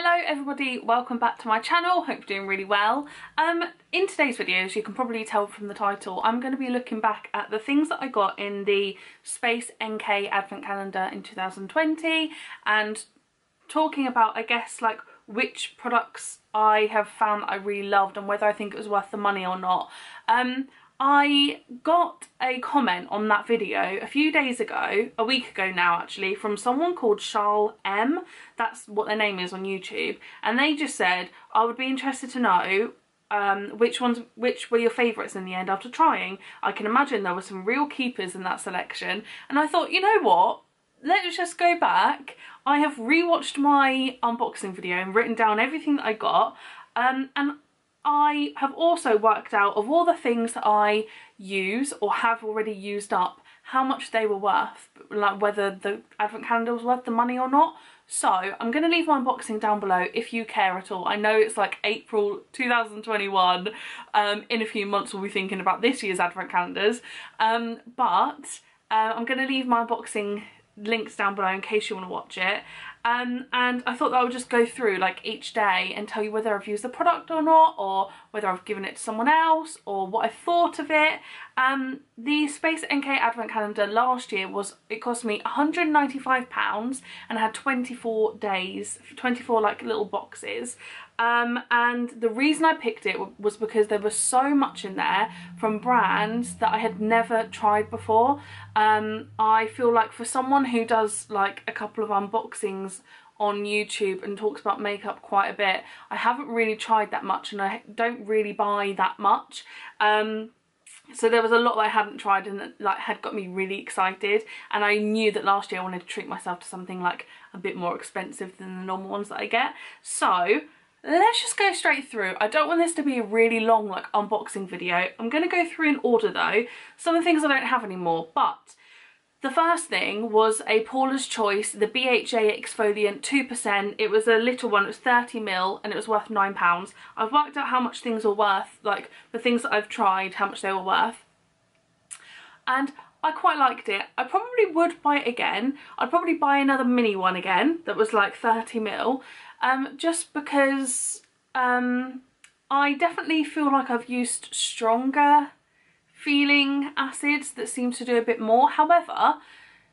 Hello everybody, welcome back to my channel. Hope you're doing really well. In today's video, as you can probably tell from the title, I'm going to be looking back at the things that I got in the Space NK Advent Calendar in 2020 and talking about, I guess, like which products I have found that I really loved and whether I think it was worth the money or not. I got a comment on that video a few days ago, a week ago now actually, from someone called Charles M. That's what their name is on YouTube. And they just said, I would be interested to know which were your favourites in the end after trying. I can imagine there were some real keepers in that selection. And I thought, you know what? Let's just go back. I have rewatched my unboxing video and written down everything that I got. And I have also worked out, of all the things that I use or have already used up, how much they were worth, like whether the advent calendar was worth the money or not. So I'm going to leave my unboxing down below if you care at all. I know it's like April 2021. In a few months we'll be thinking about this year's advent calendars. But I'm going to leave my unboxing links down below in case you want to watch it. And I thought that I would just go through like each day and tell you whether I've used the product or not, or whether I've given it to someone else, or what I thought of it. The Space NK Advent Calendar last year it cost me £195 and had 24 days, 24 like little boxes. And the reason I picked it was because there was so much in there from brands that I had never tried before. I feel like for someone who does like a couple of unboxings on YouTube and talks about makeup quite a bit, I haven't really tried that much and I don't really buy that much. So there was a lot that I hadn't tried and that like had got me really excited, and I knew that last year I wanted to treat myself to something like a bit more expensive than the normal ones that I get. So let's just go straight through. I don't want this to be a really long like unboxing video. I'm going to go through in order though. Some of the things I don't have anymore, but the first thing was a Paula's Choice, the BHA Exfoliant 2%. It was a little one, it was 30ml and it was worth £9. I've worked out how much things are worth, like the things that I've tried, how much they were worth. And I quite liked it. I probably would buy it again. I'd probably buy another mini one again that was like 30ml. Just because I definitely feel like I've used stronger feeling acids that seem to do a bit more. However,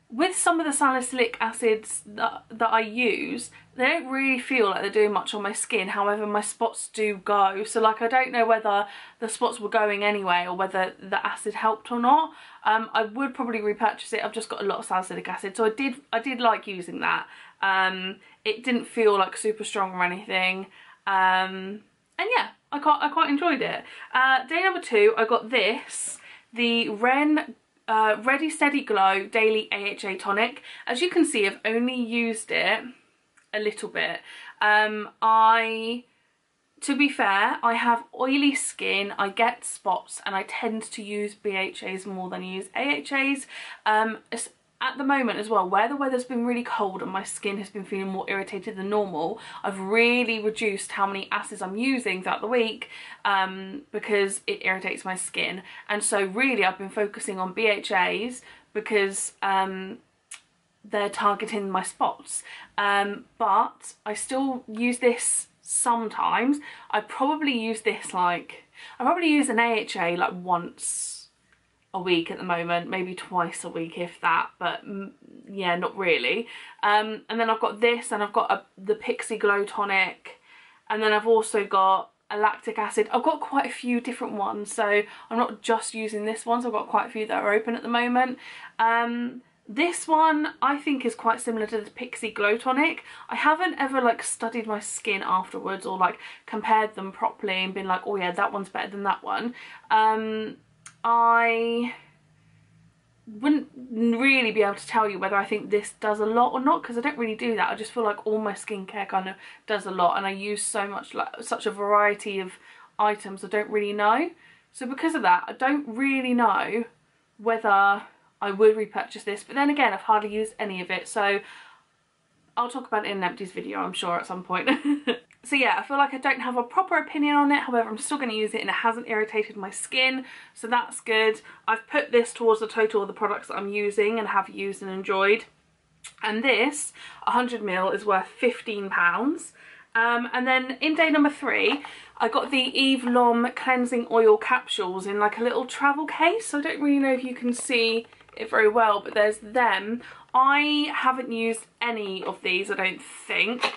with some of the salicylic acids that I use, they don't really feel like they're doing much on my skin. However, my spots do go. So like I don't know whether the spots were going anyway or whether the acid helped or not. I would probably repurchase it. I've just got a lot of salicylic acid, so I did like using that. It didn't feel like super strong or anything. And yeah, I quite enjoyed it. Day number 2, I got this, the Ren Ready Steady Glow Daily AHA Tonic. As you can see, I've only used it a little bit. To be fair, I have oily skin, I get spots, and I tend to use BHAs more than I use AHAs. At the moment as well, where the weather's been really cold and my skin has been feeling more irritated than normal, I've really reduced how many acids I'm using throughout the week because it irritates my skin. And so really I've been focusing on BHAs because they're targeting my spots. But I still use this sometimes. I probably use this like, I probably use an AHA like once a week at the moment, maybe twice a week if that, but yeah, not really. And then I've got this, and I've got the Pixie Glow Tonic, and then I've also got a lactic acid. I've got quite a few different ones, so I'm not just using this one, so I've got quite a few that are open at the moment. This one I think is quite similar to the Pixie Glow Tonic. I haven't ever like studied my skin afterwards or like compared them properly and been like, oh yeah, that one's better than that one. I wouldn't really be able to tell you whether I think this does a lot or not, because I don't really do that. I just feel like all my skincare kind of does a lot, and I use so much, like such a variety of items, I don't really know. So because of that, I don't really know whether I would repurchase this, but then again, I've hardly used any of it, so I'll talk about it in an empties video, I'm sure, at some point. So yeah, I feel like I don't have a proper opinion on it. However, I'm still going to use it and it hasn't irritated my skin, so that's good. I've put this towards the total of the products that I'm using and have used and enjoyed. And this 100ml is worth £15. And then in day number 3, I got the Eve Lom cleansing oil capsules in like a little travel case. I don't really know if you can see it very well, but there's them. I haven't used any of these, I don't think.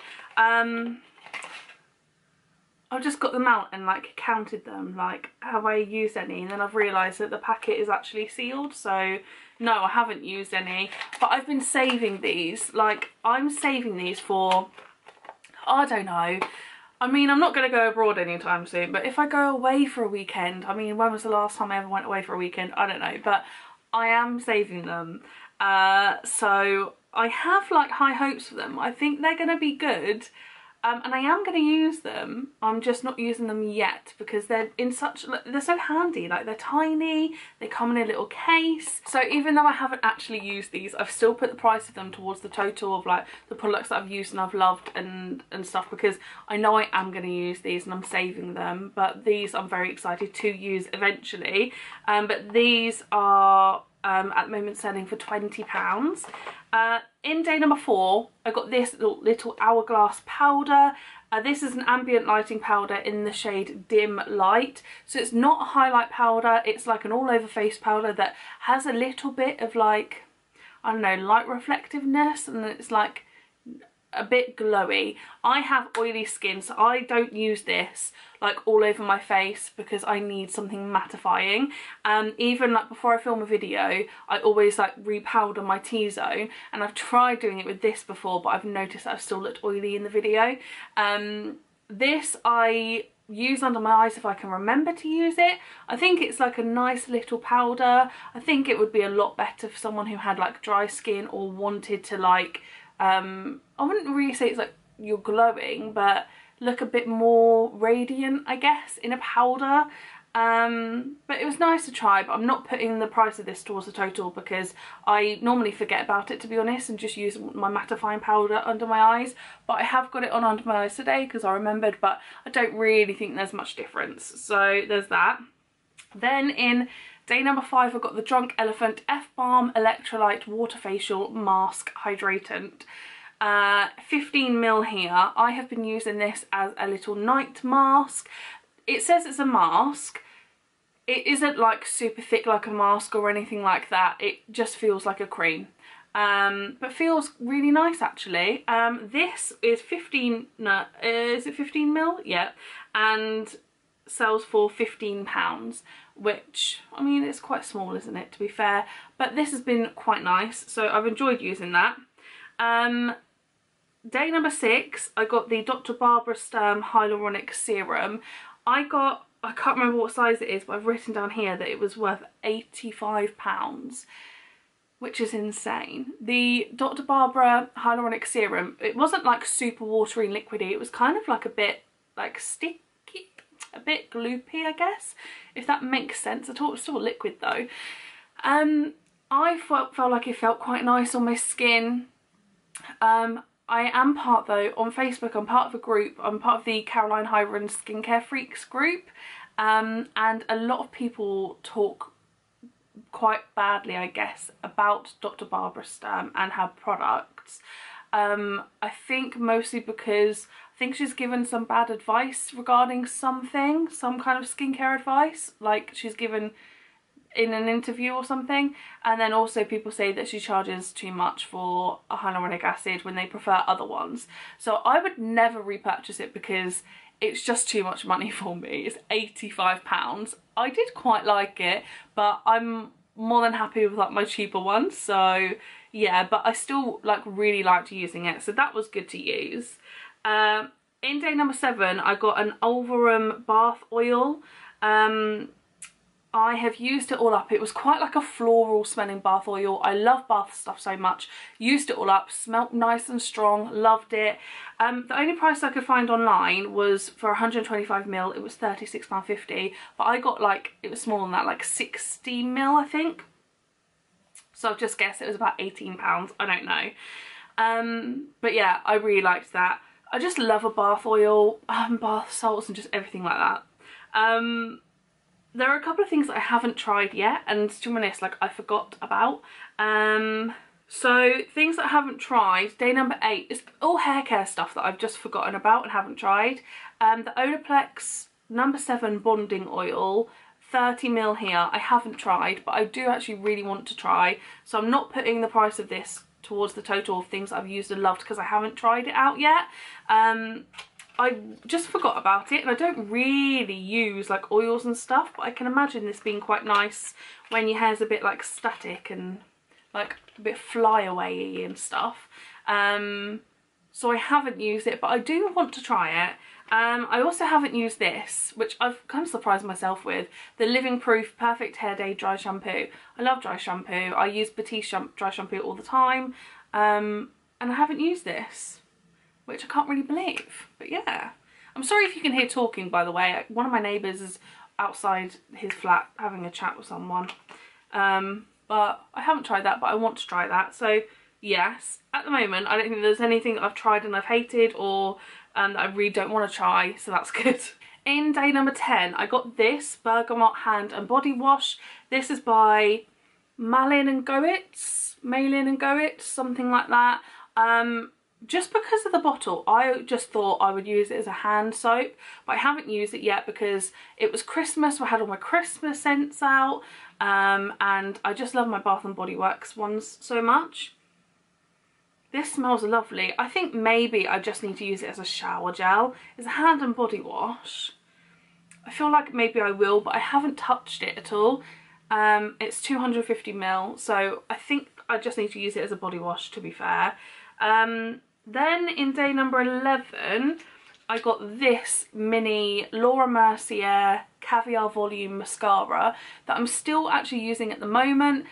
I've just got them out and like counted them, like have I used any, and then I've realised that the packet is actually sealed, so no, I haven't used any. But I've been saving these, like I'm saving these for, I don't know, I mean I'm not going to go abroad anytime soon, but if I go away for a weekend, I mean when was the last time I ever went away for a weekend, I don't know, but I am saving them. So I have like high hopes for them. I think they're going to be good. And I am going to use them. I'm just not using them yet because they're so handy. Like they're tiny, they come in a little case. So even though I haven't actually used these, I've still put the price of them towards the total of like the products that I've used and I've loved and stuff, because I know I am going to use these and I'm saving them. But these I'm very excited to use eventually. But these are at the moment selling for £20. In day number 4, I got this little hourglass powder. This is an ambient lighting powder in the shade Dim Light. So it's not a highlight powder, it's like an all over face powder that has a little bit of like, I don't know, light reflectiveness, and it's like a bit glowy. I have oily skin, so I don't use this like all over my face because I need something mattifying. Even like before I film a video, I always like repowder my T-zone, and I've tried doing it with this before, but I've noticed that I've still looked oily in the video. This I use under my eyes if I can remember to use it. I think it's like a nice little powder. I think it would be a lot better for someone who had like dry skin or wanted to like I wouldn't really say it's like you're glowing, but look a bit more radiant, I guess, in a powder. But it was nice to try, but I'm not putting the price of this towards the total because I normally forget about it, to be honest, and just use my mattifying powder under my eyes. But I have got it on under my eyes today because I remembered, but I don't really think there's much difference. So there's that. Then in day number 5, I've got the Drunk Elephant F-Balm Electrolyte Water Facial Mask Hydratant. 15ml here. I have been using this as a little night mask. It says it's a mask. It isn't like super thick like a mask or anything like that. It just feels like a cream. But feels really nice actually. This is 15, no, is it 15ml? Yeah. And sells for £15, which, I mean, it's quite small, isn't it, to be fair? But this has been quite nice, so I've enjoyed using that. Day number 6, I got the Dr. Barbara Sturm Hyaluronic Serum. I can't remember what size it is, but I've written down here that it was worth £85, which is insane. The Dr. Barbara Hyaluronic Serum, it wasn't like super watery and liquidy, it was kind of like a bit like sticky, a bit gloopy, I guess, if that makes sense at all. It's still liquid though. I felt like it felt quite nice on my skin. I am part though, on Facebook, I'm part of a group, I'm part of the Caroline Hyren Skincare Freaks group, and a lot of people talk quite badly, I guess, about Dr. Barbara Sturm and her products. I think mostly because I think she's given some bad advice regarding something, some kind of skincare advice, like she's given in an interview or something, and then also people say that she charges too much for a hyaluronic acid when they prefer other ones. So I would never repurchase it because it's just too much money for me. It's £85. I did quite like it, but I'm more than happy with like my cheaper ones, so yeah, but I still like really liked using it, so that was good to use. In day number 7, I got an Ulverum bath oil. I have used it all up. It was quite like a floral smelling bath oil. I love bath stuff so much. Used it all up, smelt nice and strong, loved it. The only price I could find online was for 125ml, it was £36.50, but I got like, it was smaller than that, like 60ml I think. So I've just guessed it was about £18, I don't know. But yeah, I really liked that. I just love a bath oil, bath salts and just everything like that. There are a couple of things that I haven't tried yet, and to be honest, like I forgot about. So things that I haven't tried, day number 8 is all hair care stuff that I've just forgotten about and haven't tried. The Olaplex number 7 bonding oil, 30ml here, I haven't tried, but I do actually really want to try. So I'm not putting the price of this towards the total of things I've used and loved because I haven't tried it out yet. I just forgot about it, and I don't really use like oils and stuff, but I can imagine this being quite nice when your hair's a bit like static and like a bit flyaway-y and stuff. So I haven't used it, but I do want to try it. I also haven't used this, which I've kind of surprised myself with, the Living Proof Perfect Hair Day Dry Shampoo. I love dry shampoo. I use Batiste dry shampoo all the time, and I haven't used this, which I can't really believe. But yeah, I'm sorry if you can hear talking, by the way. One of my neighbours is outside his flat having a chat with someone. But I haven't tried that, but I want to try that. So yes, at the moment I don't think there's anything that I've tried and I've hated, or that I really don't want to try, so that's good. In day number 10, I got this Bergamot Hand and Body Wash. This is by Malin & Goetz, something like that. Just because of the bottle, I just thought I would use it as a hand soap, but I haven't used it yet because it was Christmas, so I had all my Christmas scents out, and I just love my Bath & Body Works ones so much. This smells lovely. I think maybe I just need to use it as a shower gel. It's a hand and body wash. I feel like maybe I will, but I haven't touched it at all. It's 250ml, so I think I just need to use it as a body wash, to be fair. Then in day number 11, I got this mini Laura Mercier Caviar Volume Mascara that I'm still actually using at the moment.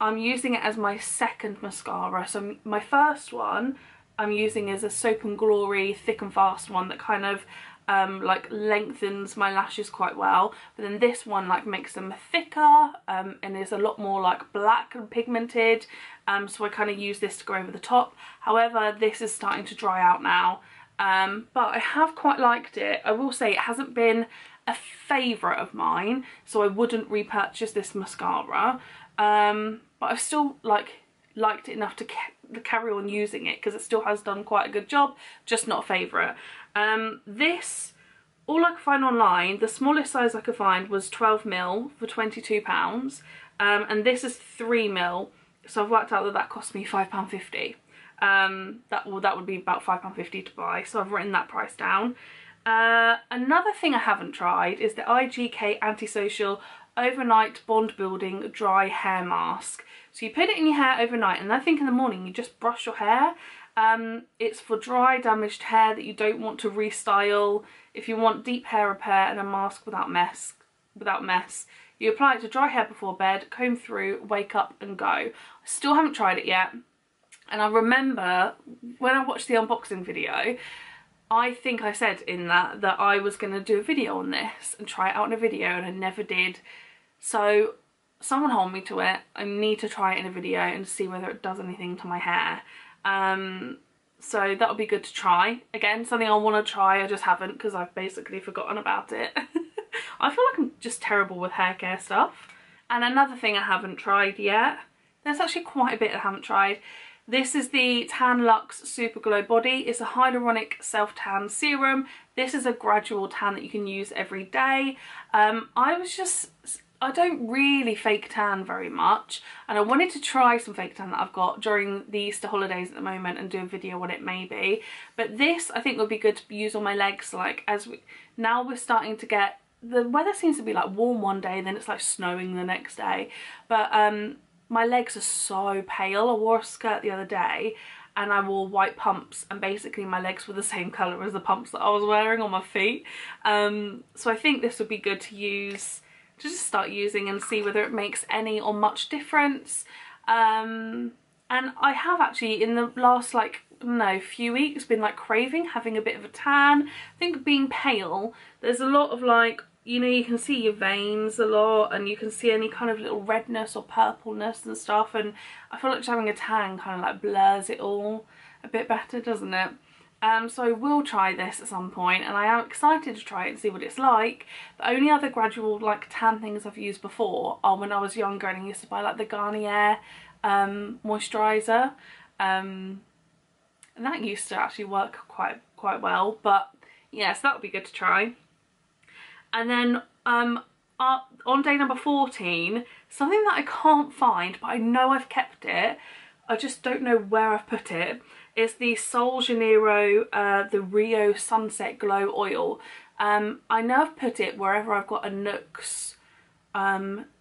I'm using it as my second mascara. So my first one I'm using is a Soap and Glory Thick and Fast one that kind of like lengthens my lashes quite well, but then this one like makes them thicker and is a lot more like black and pigmented, so I kind of use this to go over the top. However, this is starting to dry out now, but I have quite liked it. I will say it hasn't been a favourite of mine, so I wouldn't repurchase this mascara, but I've still liked it enough to carry on using it because it still has done quite a good job, just not a favourite. This, all I could find online, the smallest size I could find was 12ml for £22, and this is 3ml, so I've worked out that that cost me £5.50. That would be about £5.50 to buy, so I've written that price down. Another thing I haven't tried is the IGK Antisocial Overnight Bond Building Dry Hair Mask. So you put it in your hair overnight, and I think in the morning you just brush your hair. It's for dry, damaged hair that you don't want to restyle. If you want deep hair repair and a mask without mess, you apply it to dry hair before bed, comb through, wake up and go. I still haven't tried it yet, and I remember when I watched the unboxing video, I think I said in that I was going to do a video on this and try it out in a video, and I never did. So someone hold me to it. I need to try it in a video and see whether it does anything to my hair. So that'll be good to try. Again, something I want to try, I just haven't because I've basically forgotten about it. I feel like I'm just terrible with hair care stuff. And another thing I haven't tried yet, there's actually quite a bit I haven't tried. This is the Tan Luxe Super Glow Body. It's a hyaluronic self-tan serum. This is a gradual tan that you can use every day. I don't really fake tan very much, and I wanted to try some fake tan that I've got during the Easter holidays at the moment and do a video on it maybe. But this I think would be good to use on my legs, like now we're starting to get, the weather seems to be like warm one day, then it's like snowing the next day. But my legs are so pale. I wore a skirt the other day and I wore white pumps, and basically my legs were the same colour as the pumps that I was wearing on my feet. So I think this would be good to use, to just start using and see whether it makes any or much difference. And I have actually in the last few weeks been like craving having a bit of a tan. I think being pale, there's a lot of like, you know, you can see your veins a lot and you can see any kind of little redness or purpleness and stuff, and I feel like just having a tan kind of like blurs it all a bit better, doesn't it? So I will try this at some point, and I am excited to try it and see what it's like. The only other gradual like tan things I've used before are when I was younger and I used to buy like the Garnier moisturiser, and that used to actually work quite well. But yeah, so that would be good to try. And then on day number 14, something that I can't find, but I know I've kept it, I just don't know where I've put it, is the Sol Janeiro the Rio Sunset Glow Oil. I know I've put it wherever I've got a Nuxe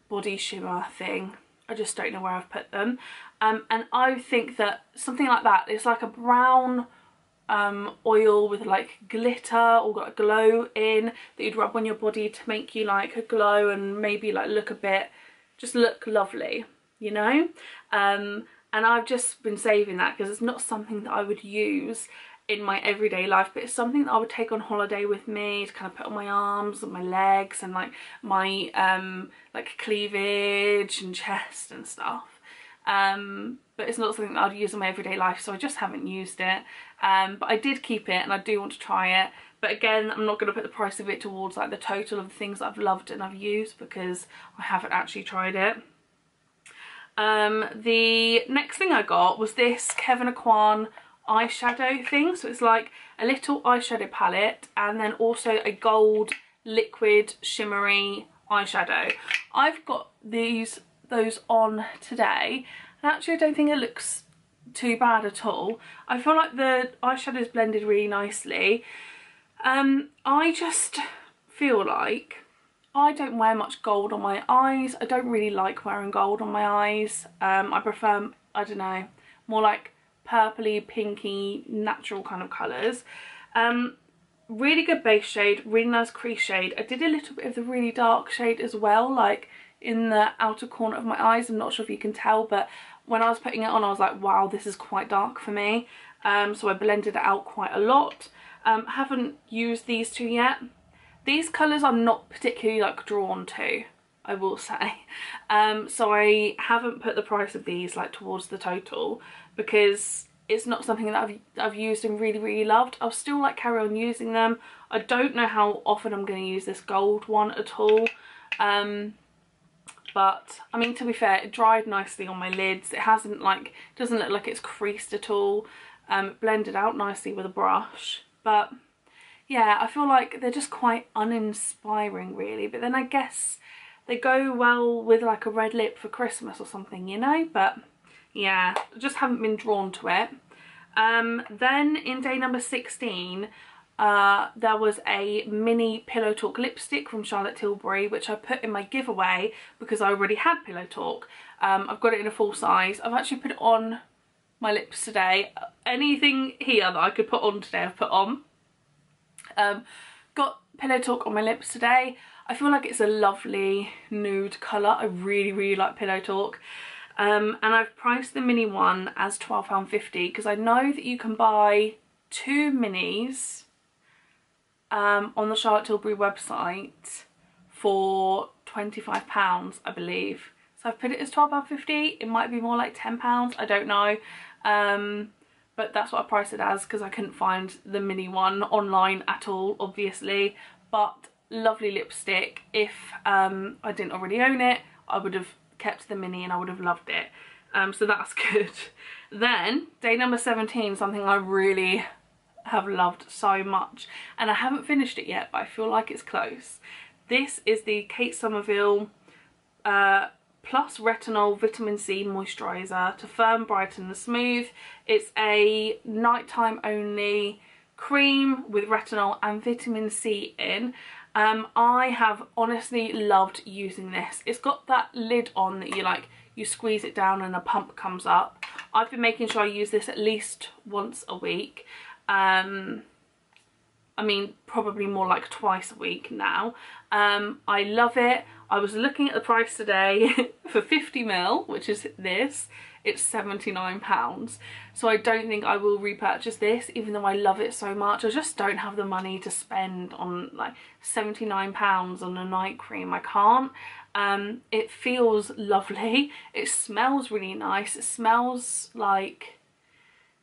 body shimmer thing. I just don't know where I've put them. And I think that something like that, it's like a brown oil with like glitter or got a glow in that you'd rub on your body to make you like a glow and maybe like look a bit, just look lovely, you know. And I've just been saving that because it's not something that I would use in my everyday life, but it's something that I would take on holiday with me to kind of put on my arms and my legs and like my like cleavage and chest and stuff. But it's not something that I'd use in my everyday life, so I just haven't used it. But I did keep it and I do want to try it. But again, I'm not going to put the price of it towards like the total of the things that I've loved and I've used because I haven't actually tried it. The next thing I got was this Kevyn Aucoin eyeshadow thing. So it's like a little eyeshadow palette and then also a gold liquid shimmery eyeshadow. I've got those on today, and actually I don't think it looks too bad at all. I feel like the eyeshadow is blended really nicely. I just feel like I don't wear much gold on my eyes. I don't really like wearing gold on my eyes. I prefer, I don't know, more like purpley, pinky, natural kind of colours. Really good base shade, really nice crease shade. I did a little bit of the really dark shade as well, like in the outer corner of my eyes. I'm not sure if you can tell, but when I was putting it on I was like, wow, this is quite dark for me. So I blended it out quite a lot. Haven't used these two yet. These colours I'm not particularly like drawn to, I will say. So I haven't put the price of these like towards the total because it's not something that I've used and really loved. I'll still like carry on using them. I don't know how often I'm going to use this gold one at all. But I mean, to be fair, it dried nicely on my lids. It hasn't like, doesn't look like it's creased at all. It blended out nicely with a brush. But yeah, I feel like they're just quite uninspiring really, but then I guess they go well with like a red lip for Christmas or something, you know. But yeah, just haven't been drawn to it. Then in day number 16, there was a mini Pillow Talk lipstick from Charlotte Tilbury, which I put in my giveaway because I already had Pillow Talk. I've got it in a full size. I've actually put it on my lips today. Anything here that I could put on today I've put on. Got Pillow Talk on my lips today. I feel like it's a lovely nude colour. I really like Pillow Talk. And I've priced the mini one as £12.50 because I know that you can buy 2 minis on the Charlotte Tilbury website for £25, I believe. So I've put it as £12.50. It might be more like £10, I don't know. But that's what I priced it as because I couldn't find the mini one online at all, obviously. But lovely lipstick. If I didn't already own it, I would have kept the mini and I would have loved it. So that's good. Then day number 17, something I really have loved so much, and I haven't finished it yet, but I feel like it's close. This is the Kate Somerville Plus Retinol Vitamin C Moisturiser to firm, brighten and smooth. It's a nighttime only cream with retinol and vitamin C in. I have honestly loved using this. It's got that lid on that you squeeze it down and a pump comes up. I've been making sure I use this at least once a week. I mean, probably more like twice a week now. I love it. I was looking at the price today for 50ml, which is this. It's £79. So I don't think I will repurchase this, even though I love it so much. I just don't have the money to spend on like £79 on a night cream. I can't. It feels lovely. It smells really nice. It smells like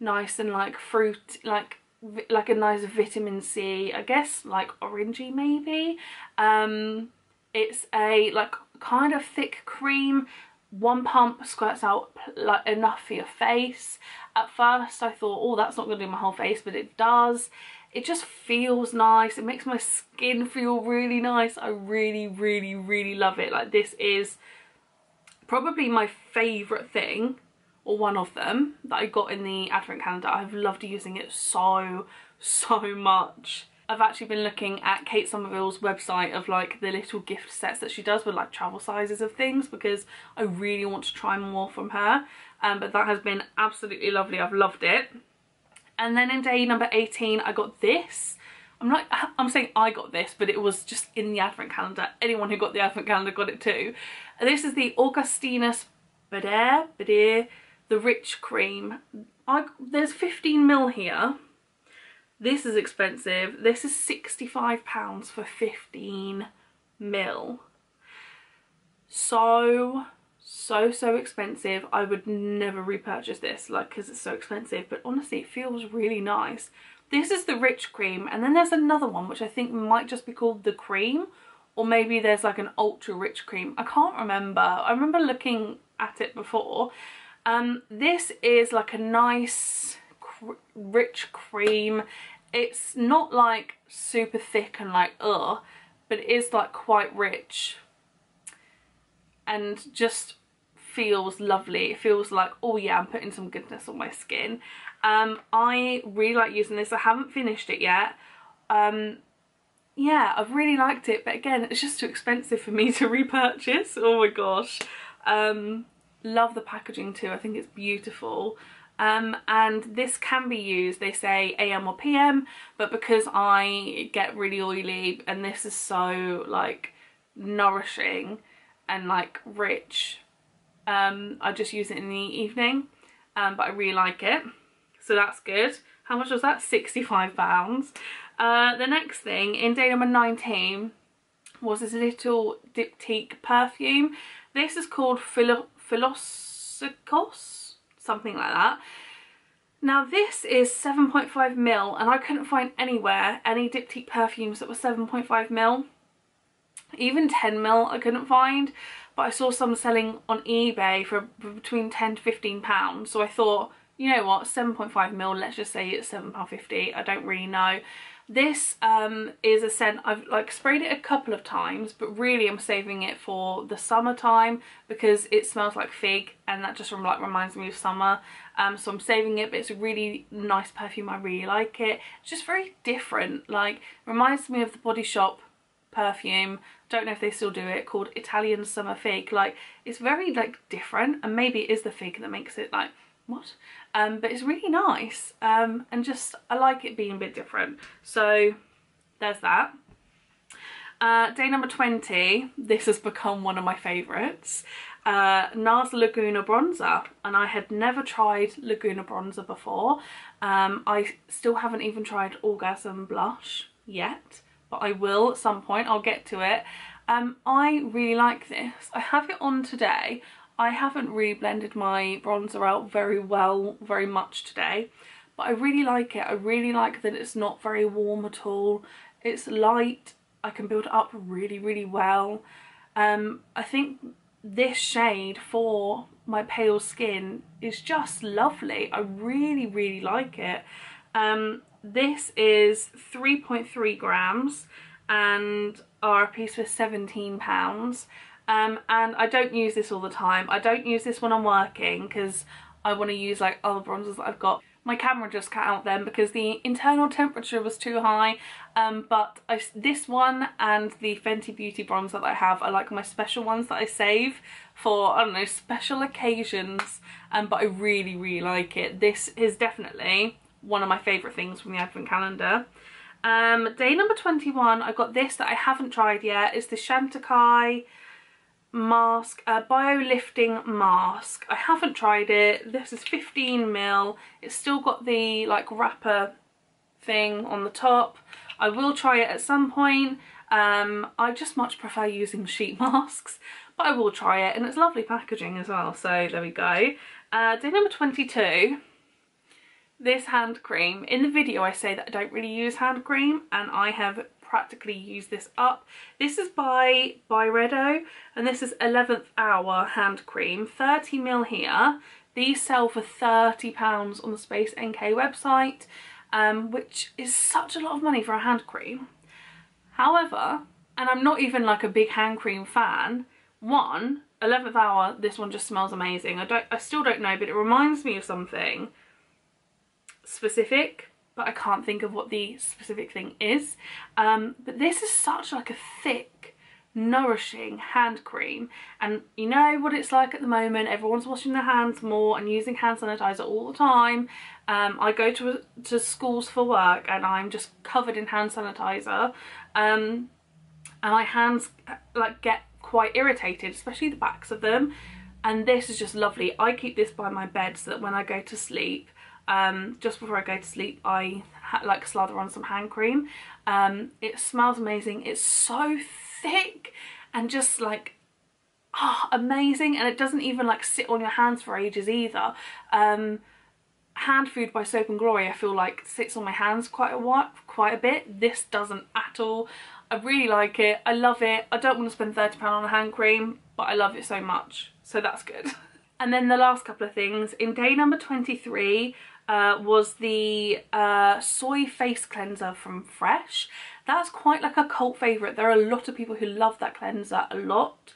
nice and like fruit, like a nice vitamin C, I guess, like orangey maybe. It's a like kind of thick cream. one pump squirts out like enough for your face. At first I thought, oh, that's not going to do my whole face, but it does. It just feels nice. It makes my skin feel really nice. I really love it. Like, this is probably my favourite thing, or one of them, that I got in the advent calendar. I've loved using it so much. I've actually been looking at Kate Somerville's website of like the little gift sets that she does with like travel sizes of things, because I really want to try more from her. But that has been absolutely lovely. I've loved it. And then in day number 18 I got this. I'm saying I got this, but it was just in the advent calendar. Anyone who got the advent calendar got it too. And this is the Augustinus Bader, the Rich Cream. There's 15ml here. This is expensive. This is £65 for 15ml. So expensive. I would never repurchase this, like, because it's so expensive, but honestly it feels really nice. This is the Rich Cream, and then there's another one which I think might just be called the Cream, or maybe there's like an ultra rich cream. I can't remember. I remember looking at it before. This is like a nice rich cream. It's not like super thick and like ugh, but it is like quite rich and just feels lovely. It feels like, oh yeah, I'm putting some goodness on my skin. I really like using this. I haven't finished it yet. Yeah, I've really liked it, but again, it's just too expensive for me to repurchase. Oh my gosh. Love the packaging too. I think it's beautiful. And this can be used, they say AM or PM, but because I get really oily and this is so like nourishing and like rich, I just use it in the evening. But I really like it, so that's good. How much was that? £65. The next thing in day number 19 was this little diptyque perfume. This is called Philosopos, something like that. Now this is 7.5ml, and I couldn't find anywhere any diptyque perfumes that were 7.5ml. Even 10ml I couldn't find, but I saw some selling on eBay for between £10 to £15. So I thought, you know what, 7.5ml, let's just say it's £7.50. I don't really know. This is a scent, I've like sprayed it a couple of times, but really I'm saving it for the summertime because it smells like fig, and that just like reminds me of summer. So I'm saving it, but it's a really nice perfume. I really like it. It's just very different, like reminds me of the Body Shop perfume. Don't know if they still do it, called Italian Summer Fig. Like, it's very like different, and maybe it is the fig that makes it like, what? But it's really nice, and just I like it being a bit different. So there's that. Day number 20, this has become one of my favourites. NARS Laguna Bronzer, and I had never tried Laguna Bronzer before. I still haven't even tried Orgasm Blush yet, but I will at some point. I'll get to it. I really like this. I have it on today. I haven't really blended my bronzer out very much today, but I really like it. I really like that it's not very warm at all. It's light. I can build it up really well. I think this shade for my pale skin is just lovely. I really like it. This is 3.3 grams and RRP's for £17. And I don't use this all the time. I don't use this when I'm working because I want to use like other bronzers that I've got. My camera just cut out then because the internal temperature was too high. But this one and the Fenty Beauty bronzer that I have are like my special ones that I save for, I don't know, special occasions. But I really like it. This is definitely one of my favourite things from the advent calendar. Day number 21, I got this that I haven't tried yet. It's the Chantecaille mask, bio lifting mask. I haven't tried it. This is 15ml. It's still got the like wrapper thing on the top. I will try it at some point. I just much prefer using sheet masks, but I will try it, and it's lovely packaging as well, so there we go. Day number 22, this hand cream. In the video I say that I don't really use hand cream, and I have practically use this up. This is by Byredo, and this is 11th Hour hand cream, 30ml here. These sell for £30 on the Space NK website, which is such a lot of money for a hand cream. However, and I'm not even like a big hand cream fan, 11th Hour, this one just smells amazing. I still don't know, but it reminds me of something specific, but I can't think of what the specific thing is. But this is such like a thick, nourishing hand cream, and you know what it's like at the moment. Everyone's washing their hands more and using hand sanitizer all the time. I go to schools for work and I'm just covered in hand sanitizer, and my hands like get quite irritated, especially the backs of them, and this is just lovely. I keep this by my bed so that when I go to sleep, just before I go to sleep, I like slather on some hand cream. It smells amazing. It's so thick and just like amazing, and it doesn't even like sit on your hands for ages either. Hand Food by Soap and Glory I feel like sits on my hands quite a bit. This doesn't at all. I really like it. I love it. I don't want to spend £30 on a hand cream, but I love it so much, so that's good. And then the last couple of things. In day number 23 was the soy face cleanser from Fresh. That's quite like a cult favourite. There are a lot of people who love that cleanser a lot.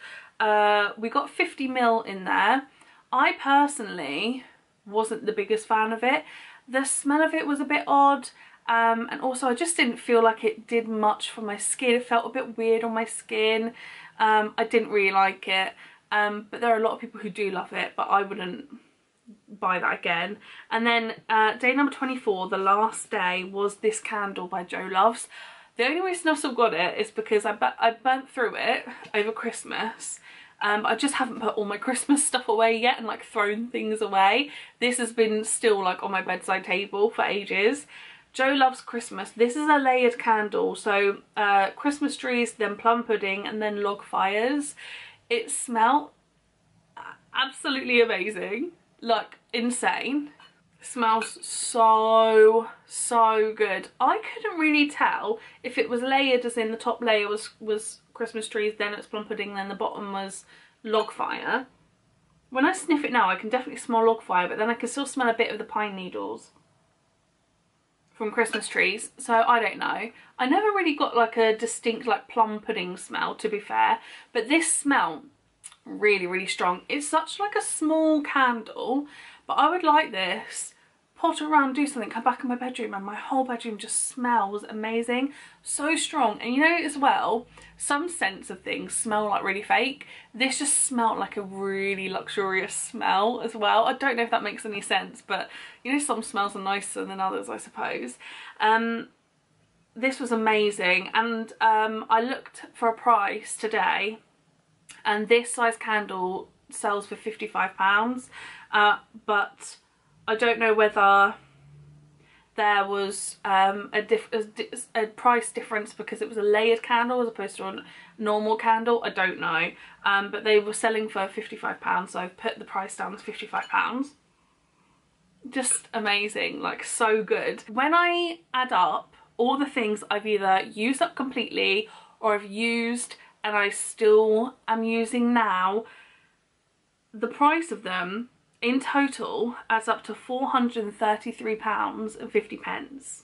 We got 50ml in there. I personally wasn't the biggest fan of it. The smell of it was a bit odd, and also I just didn't feel like it did much for my skin. It felt a bit weird on my skin. I didn't really like it, but there are a lot of people who do love it, but I wouldn't buy that again. And then day number 24, the last day, was this candle by Jo Loves. The only reason I've still got it is because I burnt through it over Christmas. I just haven't put all my Christmas stuff away yet and like thrown things away. This has been still like on my bedside table for ages. Jo Loves Christmas. This is a layered candle, so Christmas trees, then plum pudding, and then log fires. It smelled absolutely amazing, like insane. It smells so good. I couldn't really tell if it was layered, as in the top layer was Christmas trees, then it's plum pudding, then the bottom was log fire. When I sniff it now, I can definitely smell log fire, but then I can still smell a bit of the pine needles from Christmas trees, so I don't know. I never really got like a distinct like plum pudding smell, to be fair, but this smell really strong. It's such like a small candle, but I would like this, potter around, do something, come back in my bedroom, and my whole bedroom just smells amazing. So strong. And you know as well, some scents of things smell like really fake. This just smelled like a really luxurious smell as well. I don't know if that makes any sense, but you know, some smells are nicer than others, I suppose. This was amazing, and I looked for a price today, and this size candle sells for £55, but I don't know whether there was a price difference because it was a layered candle as opposed to a normal candle. I don't know, but they were selling for £55, so I've put the price down to £55. Just amazing, like so good. When I add up all the things I've either used up completely or I've used and I still am using now, the price of them in total adds up to £433.50.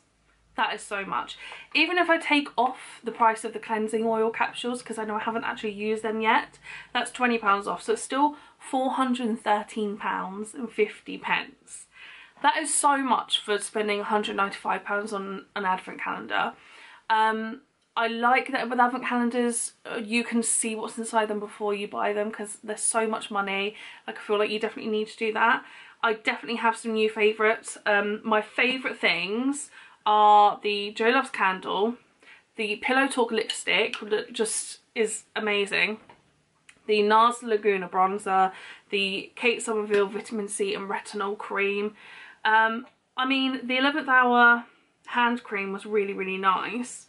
That is so much. Even if I take off the price of the cleansing oil capsules, because I know I haven't actually used them yet, that's £20 off, so it's still £413.50. That is so much for spending £195 on an advent calendar. I like that with advent calendars you can see what's inside them before you buy them, because there's so much money. Like, I feel like you definitely need to do that. I definitely have some new favourites. My favourite things are the Jo Loves candle, the Pillow Talk lipstick that just is amazing, the NARS Laguna bronzer, the Kate Somerville vitamin C and retinol cream. I mean, the 11th Hour hand cream was really nice.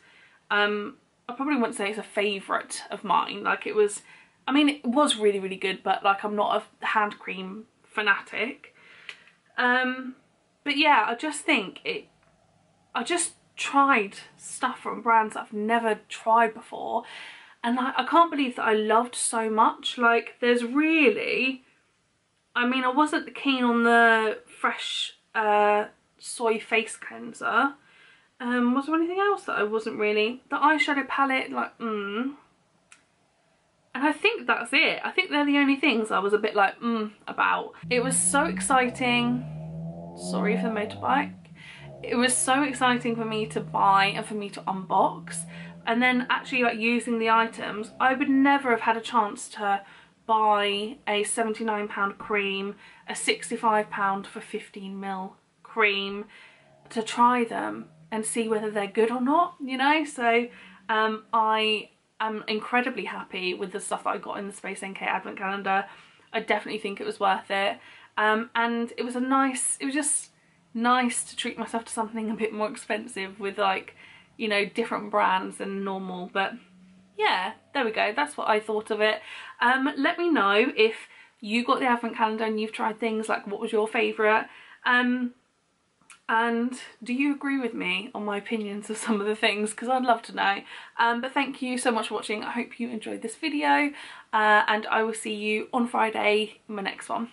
I probably wouldn't say it's a favourite of mine. Like, it was, I mean, it was really good, but like, I'm not a hand cream fanatic. But yeah, I just think I just tried stuff from brands that I've never tried before, and I can't believe that I loved so much. Like, there's really, I mean, I wasn't keen on the fresh soy face cleanser. Was there anything else that I wasn't really? The eyeshadow palette, like, and I think that's it. I think they're the only things I was a bit like, about. It was so exciting. Sorry for the motorbike. It was so exciting for me to buy and for me to unbox, and then actually like using the items. I would never have had a chance to buy a £79 cream, a £65 for 15ml cream, to try them and see whether they're good or not, you know. So I am incredibly happy with the stuff that I got in the Space NK advent calendar. I definitely think it was worth it, and it was just nice to treat myself to something a bit more expensive with, like, you know, different brands than normal. But yeah, there we go, that's what I thought of it. Let me know if you got the advent calendar and you've tried things, like what was your favourite, and do you agree with me on my opinions of some of the things, because I'd love to know. But thank you so much for watching. I hope you enjoyed this video, and I will see you on Friday in my next one.